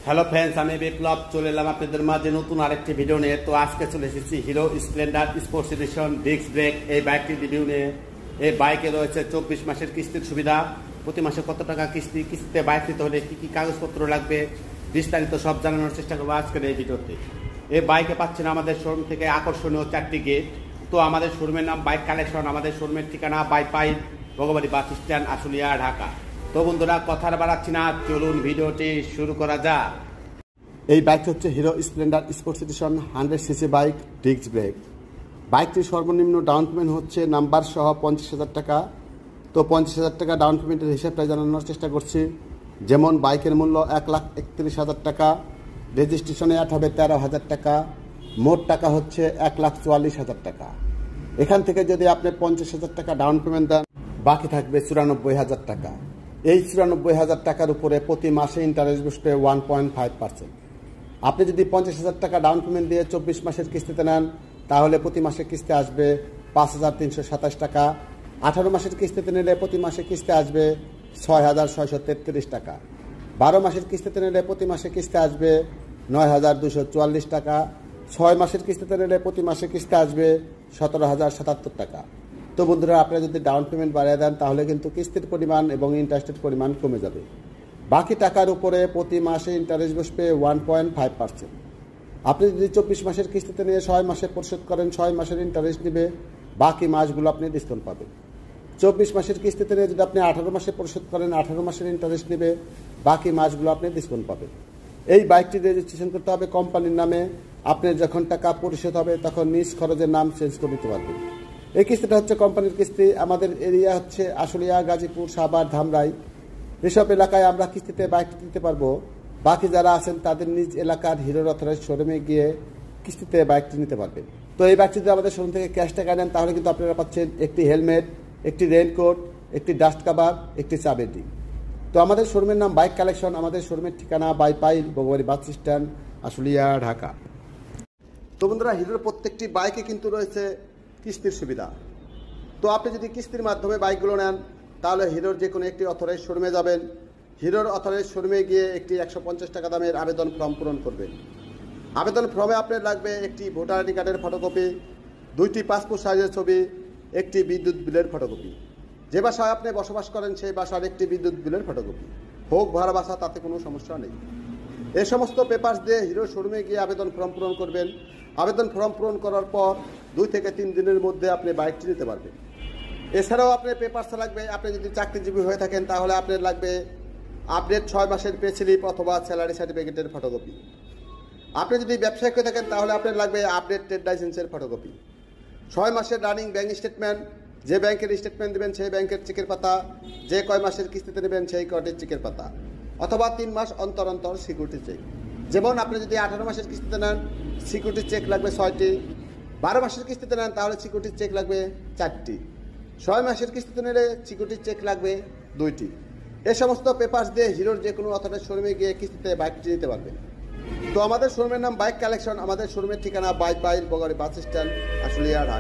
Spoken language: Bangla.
হ্যালো ফ্রেন্ডস, আমি বিপ্লব চলে এলাম আপনাদের মাঝে নতুন আরেকটি ভিডিও নিয়ে। তো আজকে চলে এসেছি hero Splendor sports edition disc brake এই বাইকটির রিভিউ নিয়ে। এই বাইকে রয়েছে 24 মাসের কিস্তির সুবিধা, প্রতি মাসে কত টাকা কিস্তিতে বাইক নিতে হলে কী কী কাগজপত্র লাগবে বিস্তারিত সব জানানোর চেষ্টা করবো আজকের এই ভিডিওতে। এই বাইকে পাচ্ছেন আমাদের শোরুম থেকে আকর্ষণীয় 4টি গেট। তো আমাদের শোরুমের নাম বাইক কালেকশন, আমাদের শোরুমের ঠিকানা বাইপাইল ভগবাড়ি বাস স্ট্যান্ড, আশুলিয়া, ঢাকা। তো বন্ধুরা কথা বাড়াচ্ছি না, চলুন ভিডিওটি শুরু করা যাক। এই বাইকটি হচ্ছে hero Splendor sports edition 100cc bike disc brake. বাইকটির সর্বনিম্ন ডাউন পেমেন্ট হচ্ছে নাম্বার সহ 50,000 টাকা। তো 50,000 টাকা ডাউন পেমেন্টের হিসাবটা জানানোর চেষ্টা করছি। যেমন বাইকের মূল্য 1,31,000 টাকা, রেজিস্ট্রেশনে অ্যাড হবে 13,000 টাকা, মোট টাকা হচ্ছে 1,44,000 টাকা। এখান থেকে যদি আপনি 50,000 টাকা ডাউন পেমেন্ট দেন, বাকি থাকবে 94,000 টাকা। এই 94,000 টাকার উপরে প্রতি মাসে ইন্টারেস্ট বসবে 1.5%। আপনি যদি 50,000 টাকা ডাউন পেমেন্ট দিয়ে 24 মাসের কিস্তিতে নেন, তাহলে প্রতি মাসে কিস্তি আসবে 5,327 টাকা। 18 মাসের কিস্তিতে নিলে প্রতি মাসে কিস্তি আসবে 6,633 টাকা। 12 মাসের কিস্তিতে নিলে প্রতি মাসে কিস্তি আসবে 9,244 টাকা। 6 মাসের কিস্তিতে নিলে প্রতি মাসে কিস্তি আসবে 17,077 টাকা। তো বন্ধুরা, আপনারা যদি ডাউন পেমেন্ট বাড়িয়ে দেন, তাহলে কিন্তু কিস্তির পরিমাণ এবং ইন্টারেস্টের পরিমাণ কমে যাবে। বাকি টাকার উপরে প্রতি মাসে ইন্টারেস্ট বসবে 1.5%। আপনি যদি 24 মাসের কিস্তিতে নিয়ে 6 মাসে পরিশোধ করেন, 6 মাসের ইন্টারেস্ট নেবে, বাকি মাসগুলো আপনি ডিসকাউন্ট পাবেন। 24 মাসের কিস্তিতে নিয়ে যদি আপনি 18 মাসে পরিশোধ করেন, 18 মাসের ইন্টারেস্ট নেবে, বাকি মাসগুলো আপনি ডিসকাউন্ট পাবেন। এই বাইকটি রেজিস্ট্রেশন করতে হবে কোম্পানির নামে। আপনি যখন টাকা পরিশোধ হবে তখন নিজ খরচের নাম চেঞ্জ করে দিতে পারবেন। এই কিস্তিটা হচ্ছে কোম্পানির কিস্তি। আমাদের এরিয়া হচ্ছে আশুলিয়া, গাজীপুর, সাভার, ধামরাই। এসব এলাকায় আমরা কিস্তিতে বাইকটি দিতে পারবো। বাকি যারা আছেন তাদের নিজ এলাকার হিরোর অথরাইজ শোরুমে গিয়ে কিস্তিতে বাইকটি নিতে পারবেন। তো এই বাইকটি যদি আমাদের শোরুম থেকে ক্যাশ টাকা নেন, তাহলে কিন্তু আপনারা পাচ্ছেন একটি হেলমেট, একটি রেইনকোট, একটি ডাস্ট কাভার, একটি চাবিটি। তো আমাদের শোরুমের নাম বাইক কালেকশন, আমাদের শোরুমের ঠিকানা বাইপাইল ভগবাড়ি বাস স্ট্যান্ড, আশুলিয়া, ঢাকা। তো বন্ধুরা, হিরোর প্রত্যেকটি বাইকে কিন্তু রয়েছে কিস্তির সুবিধা। তো আপনি যদি কিস্তির মাধ্যমে বাইকগুলো নেন, তাহলে হিরোর যে কোনো একটি অথরাইজ শোরুমে যাবেন। হিরোর অথরাইজ শোরুমে গিয়ে একটি 150 টাকা দামের আবেদন ফর্ম পূরণ করবেন। আবেদন ফর্মে আপনার লাগবে একটি ভোটার আইডি কার্ডের ফটোকপি, 2টি পাসপোর্ট সাইজের ছবি, একটি বিদ্যুৎ বিলের ফটোকপি। যে বাসায় আপনি বসবাস করেন সেই বাসার একটি বিদ্যুৎ বিলের ফটোকপি, হোক ভাড়া বাসা, তাতে কোনো সমস্যা নেই। এই সমস্ত পেপারস দিয়ে হিরোর শোরুমে গিয়ে আবেদন ফর্ম পূরণ করবেন। আবেদন ফর্ম পূরণ করার পর 2 থেকে 3 দিনের মধ্যে আপনি বাইকটি নিতে পারবেন। এছাড়াও আপনার পেপারস লাগবে, আপনি যদি চাকরিজীবী হয়ে থাকেন তাহলে আপনার লাগবে আপডেট 6 মাসের পে স্লিপ অথবা স্যালারি সার্টিফিকেটের ফটোকপি। আপনি যদি ব্যবসায়িক হয়ে থাকেন তাহলে আপনার লাগবে আপডেট ট্রেড লাইসেন্সের ফটোকপি। 6 মাসের রানিং ব্যাংক স্টেটমেন্ট, যে ব্যাংকের স্টেটমেন্ট দেবেন সেই ব্যাংকের চেকের পাতা, যে কয় মাসের কিস্তিতে নেবেন সেই কয়টির চেকের পাতা, অথবা 3 মাস অন্তর অন্তর সিকিউরিটি চেক। যেমন আপনি যদি 18 মাসের কিস্তিতে নেন, সিকিউরিটি চেক লাগবে 6টি। 12 মাসের কিস্তিতে নেন তাহলে সিকিউরিটি চেক লাগবে 4টি। 6 মাসের কিস্তিতে নিলে সিকিউরিটি চেক লাগবে 2টি। এই সমস্ত পেপারস দিয়ে হিরোর যে কোনো অথরাইজ শোরুমে গিয়ে কিস্তিতে বাইকটি নিতে পারবেন। তো আমাদের শোরুমের নাম বাইক কালেকশন, আমাদের শোরুমের ঠিকানা বাইপাইল ভগবাড়ি বাস স্ট্যান্ড, আশুলিয়া।